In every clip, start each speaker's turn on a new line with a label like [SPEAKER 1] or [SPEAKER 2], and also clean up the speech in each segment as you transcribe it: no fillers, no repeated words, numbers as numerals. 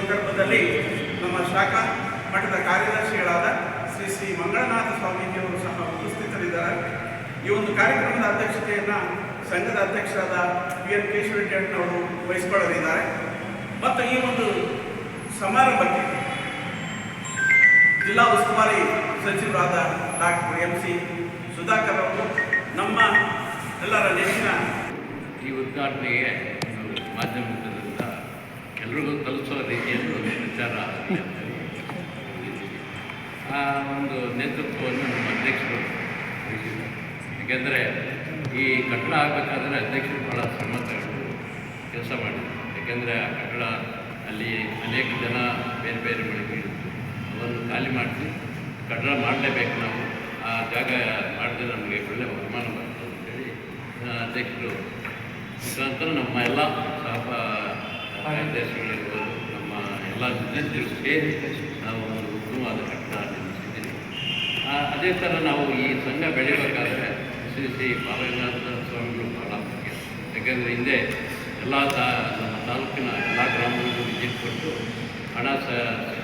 [SPEAKER 1] ಸಂದರ್ಭದಲ್ಲಿ ನಮ್ಮ ಶಾಖಾ ಮಠದ ಕಾರ್ಯದರ್ಶಿಗಳಾದ ಶ್ರೀ ಶ್ರೀ ಮಂಗಳನಾಥ ಸ್ವಾಮೀಜಿಯವರು ಸಹ ಉಪಸ್ಥಿತರಿದ್ದಾರೆ. ಈ ಒಂದು ಕಾರ್ಯಕ್ರಮದ ಅಧ್ಯಕ್ಷತೆಯನ್ನು ಸಂಘದ ಅಧ್ಯಕ್ಷರಾದ PN ಕೇಶವರೆಡ್ಡಿಯವರು ವಹಿಸಿಕೊಳ್ಳಲಿದ್ದಾರೆ. ಮತ್ತು ಈ ಒಂದು ಸಮಾರಂಭಕ್ಕೆ ಜಿಲ್ಲಾ ಉಸ್ತುವಾರಿ ಸಚಿವರಾದ ಡಾಕ್ಟರ್ MC ಸುಧಾಕರ್ ಅವರು ನಮ್ಮ ಎಲ್ಲರ ನೆಚ್ಚಿನ
[SPEAKER 2] ಈ ಉದ್ಘಾಟನೆಗೆ ಮಾಧ್ಯಮದಿಂದ ಎಲ್ರಿಗೂ ತಲುಪಿಸೋ ರೀತಿಯಲ್ಲಿ ಒಂದು ವಿಚಾರ ಆ ಒಂದು ನೇತೃತ್ವವನ್ನು ನಮ್ಮ ಅಧ್ಯಕ್ಷರು ವಹಿಸಿದ್ದಾರೆ. ಏಕೆಂದರೆ ಈ ಕಟ್ಟಡ ಆಗಬೇಕಾದ್ರೆ ಅಧ್ಯಕ್ಷರು ಭಾಳ ಶ್ರಮ ತಗೊಂಡು ಕೆಲಸ ಮಾಡಿದರು. ಏಕೆಂದರೆ ಆ ಕಟ್ಟಡ ಅಲ್ಲಿ ಅನೇಕ ಜನ ಬೇರೆ ಬೇರೆ ಮಳಿಗೆಗಳಿತ್ತು, ಅದನ್ನು ಖಾಲಿ ಮಾಡಿಸಿ ಕಟ್ಟಡ ಮಾಡಲೇಬೇಕು. ನಾವು ಆ ಜಾಗ ಮಾಡಿದ್ರೆ ನಮಗೆ ಒಳ್ಳೆಯ ವರಮಾನ ಬರ್ತದೆ ಅಂತೇಳಿ ಅಧ್ಯಕ್ಷರು ಮುಖಾಂತರ ನಮ್ಮ ಎಲ್ಲ ಕಾರ್ಯದರ್ಶಿಗಳಿರ್ಬೋದು, ನಮ್ಮ ಎಲ್ಲ ವಿದ್ಯಾರ್ಥಿಗಳು ಸೇರಿ ನಾವು ಒಂದು ಉತ್ತಮವಾದ ಕಟ್ಟಡ ನಿರ್ಮಿಸಿದ್ದೀವಿ. ಅದೇ ಥರ ನಾವು ಈ ಸಂಘ ಬೆಳೆಯಬೇಕಾದ್ರೆ ಶ್ರೀ ಬಾಲಗಂಗಾಧರ ಸ್ವಾಮಿಗಳು ಭಾಳ ಮುಖ್ಯ. ಯಾಕೆಂದರೆ ಹಿಂದೆ ಎಲ್ಲ ನಮ್ಮ ತಾಲೂಕಿನ ಎಲ್ಲ ಗ್ರಾಮಗಳಿಗೂ ವಿಸಿಟ್ ಕೊಟ್ಟು ಹಣ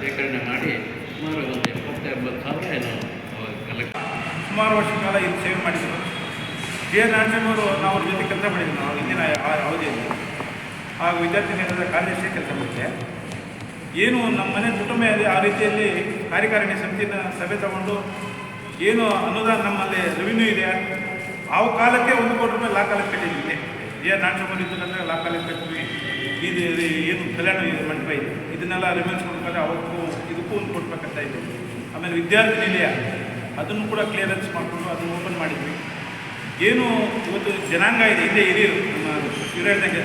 [SPEAKER 2] ಶೇಖರಣೆ ಮಾಡಿ ಸುಮಾರು ಒಂದು 70-80 ಸಾವಿರ ಏನೋ ಕಲೆಕ್ಟ್
[SPEAKER 1] ಸುಮಾರು ವರ್ಷ ಕಾಲ ಇಲ್ಲಿ ಸೇವೆ ಮಾಡಿದರು. ನಾರಾಯಣವರು ನಾವು ಅವ್ರ ಜೊತೆ ಕೆಲಸ ಮಾಡಿದ್ವಿ. ನಾವು ಹಿಂದಿನ ಅವಧಿಯಲ್ಲಿ ಹಾಗೂ ವಿದ್ಯಾರ್ಥಿ ನೇತೃತ್ವದ ಕಾರ್ಯದರ್ಶಿ ಕೆಲಸ ಮಾಡಿದ್ದೆ. ಏನು ನಮ್ಮ ಮನೆ ಕುಟುಂಬ ಆ ರೀತಿಯಲ್ಲಿ ಕಾರ್ಯಕಾರಿಣಿ ಸಮಿತಿನ ಸಭೆ ತಗೊಂಡು ಏನು ಅನುದಾನ ನಮ್ಮಲ್ಲಿ ರೆವಿನ್ಯೂ ಇದೆ ಆ ಕಾಲಕ್ಕೆ 1 ಕೋಟಿ ರೂಪಾಯಿ ಲಾ ಕಾಲೇಜ್ ಕಟ್ಟಿದ್ವಿ. ನಾರಾಯಣವರು ಇದ್ದದಂದರೆ law college ಕಟ್ಟಿದ್ವಿ. ಇದು ಏನು ಕಲ್ಯಾಣ ಮಂಟಪ ಇದೆ, ಇದನ್ನೆಲ್ಲ ರೆವಿನ್ಯೂಸ್ ಕೊಡ್ಬೇಕಾದ್ರೆ ಅವಕ್ಕೂ ಇದಕ್ಕೂ 1 ಕೋಟಿ ರೂಪಾಯಿ ಕಟ್ಟಾಯಿತು. ಆಮೇಲೆ ವಿದ್ಯಾರ್ಥಿ ನಿಲಯ ಅದನ್ನು ಕೂಡ ಕ್ಲಿಯರೆನ್ಸ್ ಮಾಡಿಕೊಂಡು ಅದನ್ನು ಓಪನ್ ಮಾಡಿದ್ವಿ. ಏನು ಇವತ್ತು ಜನಾಂಗ ಇದೆ, ಹಿಂದೆ ಹಿರಿಯರು ನಮ್ಮ ಹಿರಿಯರ್ನಾಗೆ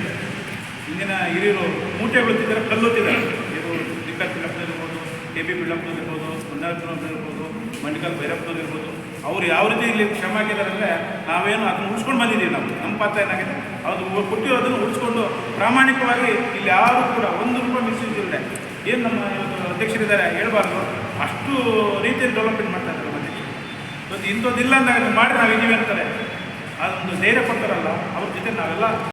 [SPEAKER 1] ಹಿಂದಿನ ಹಿರಿಯರು ಮೂಟೆ ಬೀಳ್ತಿದ್ದಾರೆ, ಕಲ್ಲುತ್ತಿದ್ದಾರೆ. ಇದು ದಿಕ್ಕತ್ ಪಿಳ್ಳಪ್ಪನವ್ರು KB ಪಿಳ್ಳಪ್ಪನವ್ರು ಇರ್ಬೋದು, ಮಂದಾರಪ್ಪನವ್ರು ಇರ್ಬೋದು, ಮಂಡಿಕಲ್ ಭೈರಪ್ಪನವ್ರು ಇರ್ಬೋದು. ಅವ್ರು ಯಾವ ರೀತಿ ಇಲ್ಲಿ ಶ್ರಮ ಆಗಿದ್ದಾರೆ ಅಂದರೆ ನಾವೇನು ಅದನ್ನು ಉಳಿಸ್ಕೊಂಡು ಬಂದಿದ್ದೀವಿ. ನಮ್ಮ ಪಾತ್ರ ಏನಾಗಿದೆ ಅದು ಕೊಟ್ಟಿರೋದನ್ನು ಉಳಿಸ್ಕೊಂಡು ಪ್ರಾಮಾಣಿಕವಾಗಿ ಇಲ್ಲಿ ಯಾರೂ ಕೂಡ 1 ರೂಪಾಯಿ ಮಿಸ್ಯೂಸ್ ಇಲ್ಲದೆ ಏನು ನಮ್ಮ ಇವತ್ತು ಅಧ್ಯಕ್ಷರಿದ್ದಾರೆ ಹೇಳ್ಬಾರ್ದು, ಅಷ್ಟು ರೀತಿಯಲ್ಲಿ ಡೆವಲಪ್ಮೆಂಟ್ ಮಾಡ್ತಾ ಇದ್ದಾರೆ ನಮ್ಮ ಅಧ್ಯಕ್ಷರು. ಇವತ್ತು ಇಂಥದ್ದಿಲ್ಲ ಅಂದಾಗ ಮಾಡಿದ್ರೆ ನಾವು ಇದ್ದೀವಿ ಅಂತಾರೆ. ಅದೊಂದು ಧೈರ್ಯ ಕೊಡ್ತಾರಲ್ಲ, ಅವ್ರ ಜೊತೆ ನಾವೆಲ್ಲ